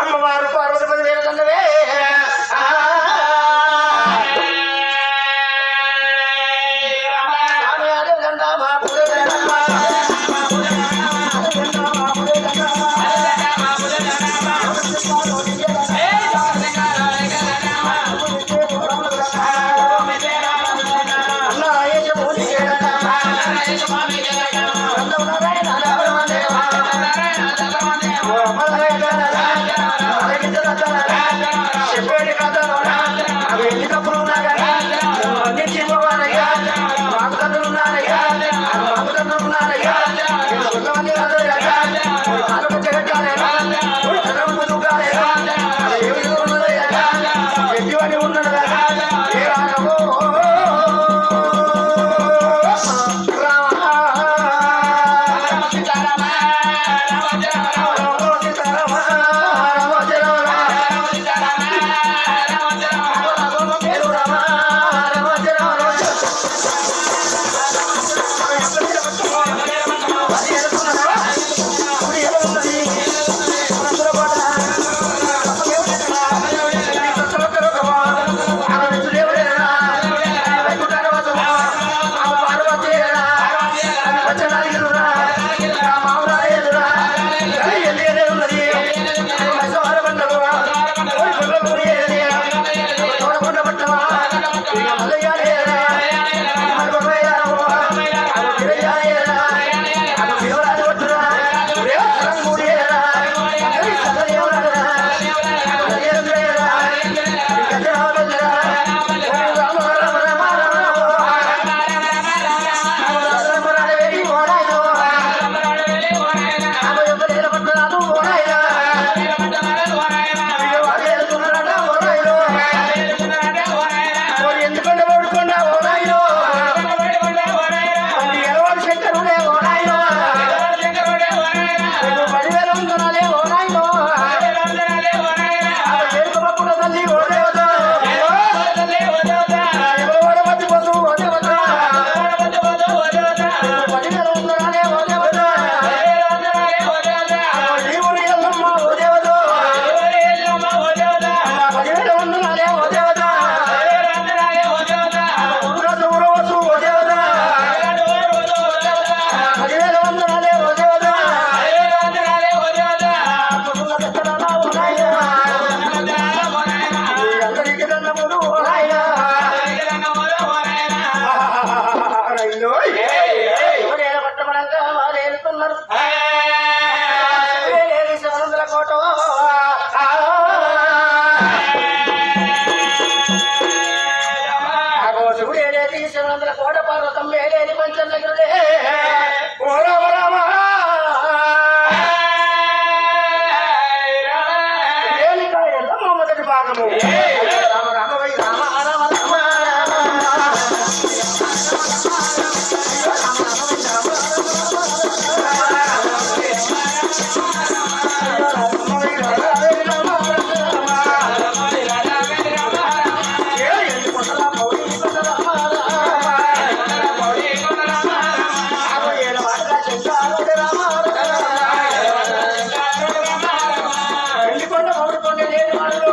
అమ్మవారు పార్వతి వేరే కోట పర్వతం మేలేని పంచం దగ్గరుడే మొదటి భాగము రామ రామ వై రామ రామ రామ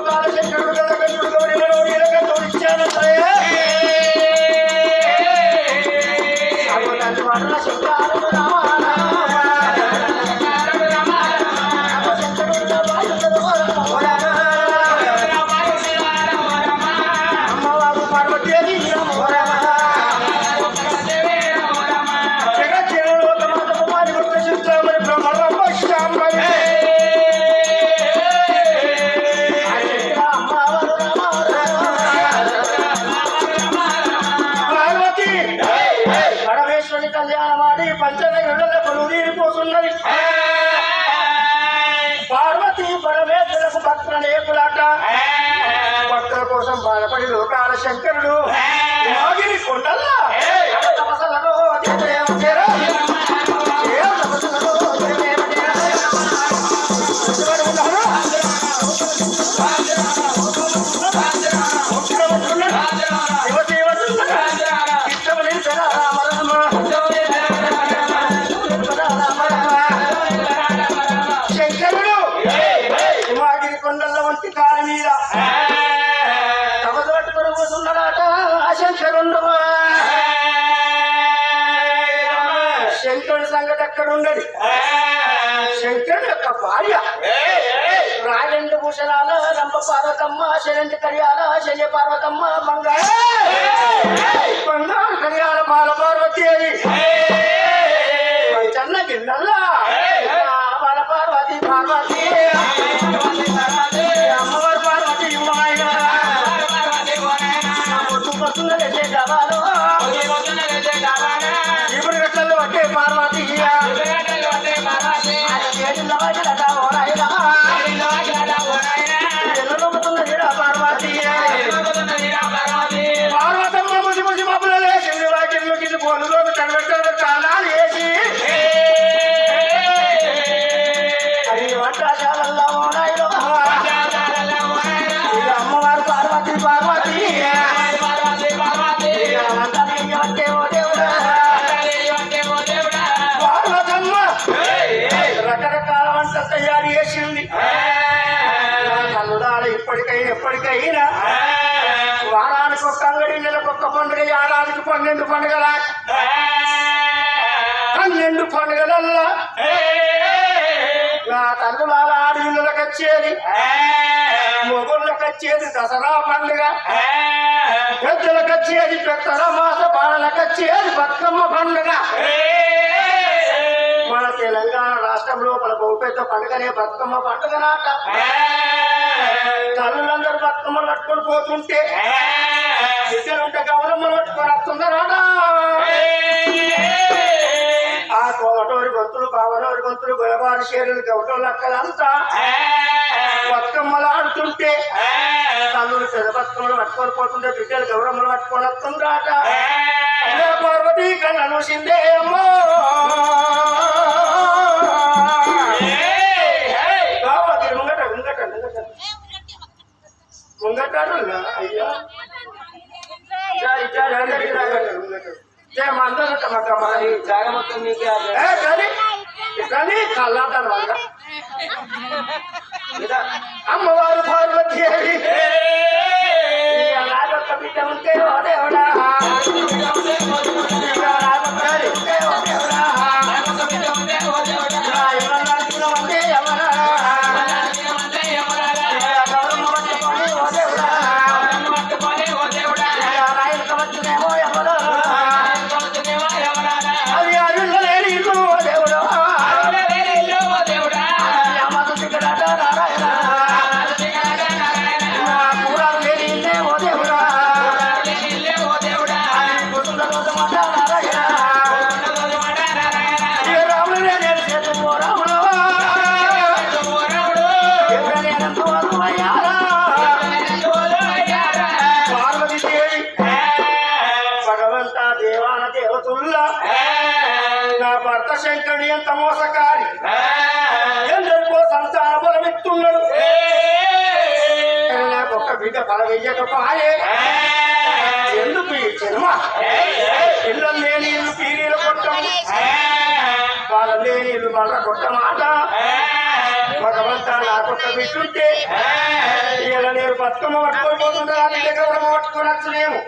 కాల శంకరుడు వంటి కాలం మీద తమకు పట్టుకుని కూర్చున్నాడట శంకరుండు. శంకరుడి సంగతి ఎక్కడ ఉండదు. శంకరుడు యొక్క భార్య రాజండు భూషణాల రంభ పార్వతమ్మ శరండి కరియాల శల్య పార్వతమ్మ బంగారు కరియాల బాల పార్వతి చన్న గిన్నెల్లా బాల పార్వతి పార్వతి అమ్మవారు పార్వతి పొద్దు పొద్దున లేచే డబాలు ఇప్పుడు గట్లలో వచ్చే పార్వతి పార్వతమ్మ ముసి ముసి మబ్బులు లేచింది వాకిళ్ళు కింద బోలులో కనిపెట్టారు తాళాలు వేసి అది వంటశాలల్లో ఉన్నాయిలో అమ్మవారు పార్వతి పార్వతి పార్వతమ్మ రకరకాల వంట తయారు చేసింది. కల్లుడాల ఎప్పటికైనా వారానికి ఒక్క అంగడి నెలకొక్క పండుగ ఏడాదికి 12 పండుగల 12 పండుగలల్లా నా తల్లులాల ఆడపిల్లలకు వచ్చేది మొగుళ్ళకు వచ్చేది దసరా పండుగ, పెద్దలకు వచ్చేది పెద్దల మాస బాలలకు వచ్చేది బతుకమ్మ పండుగ. మన తెలంగాణ రాష్ట్రం లోపల బహు పెద్ద పండుగనే బతుకమ్మ పండుగ నాట. తల్లులందరూ బతుకమ్మలు పట్టుకొని పోతుంటే ఇద్దరుంటే గౌరమ్మలు పట్టుకొని వస్తున్నారట. ఆ కోటోరి గొంతులు బావనోరి గొంతులు గొడవారి షేరులు గౌటోళ్ళు అక్కలంతా బతుకమ్మలు ఆడుతుంటే తల్లులు పెద్ద బతుకమ్మలు పట్టుకొని పోతుంటే బిడ్డలు గౌరమ్మలు పట్టుకొని వస్తుందాట. పార్వతి కన్నా చూసిందే అమ్మో ముంగటారు అయ్యా జాగ మొత్తం మీకే కానీ కళ్ళాటారు వాళ్ళ అమ్మవారు పార్వతి నాగొక్క బిడ్డ ఉంటే ఓ దేవుడా భర్త శంకరుడు ఎంత మోసకారి ఎందరికో సంతాన బలమిస్తున్నాడు. నాకు ఒక్క బిడ్డ బలమయ్యకపోయే ఎందుకు ఈ జన్మ ఇళ్ళం లేని ఇల్లు పీరీలు కొట్టం వాళ్ళ లేని ఇల్లు మళ్ళా కొట్టమాట. భగవంతా నాకొక్క బిడ్డుంటే ఇలా నేను బతుకమ్మ పట్టుకొని పోతుంటే ఆ బిడ్డ గౌరవ పట్టుకొని వచ్చునేమో.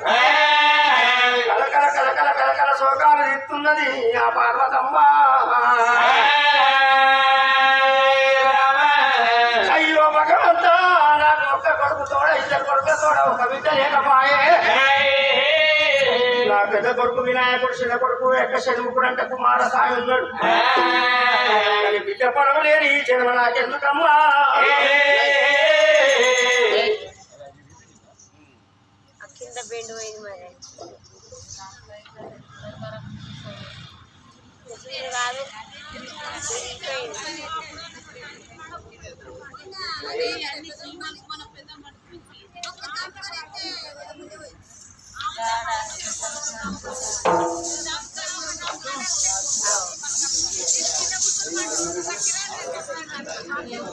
కలకల కలకల కలకల శోకాలు ఇస్తున్నది ఆ పార్వతమ్మ. అయ్యో భగవంతా నాకు ఒక్క కొడుకు తోడ ఇద్దరు కొడుకు తోడ ఒక బిడ్డ లేకపాయే. నా పెద్ద కొడుకు వినాయకుడు చిన్న కొడుకు ఎక్క శనుకుడు అంటే కుమార సాయి ఉన్నాడు. బిడ్డ పడవలేని ఈ జన్మ నాకెందుకమ్మా. కింద బెండు పోయింది మరి కాదు.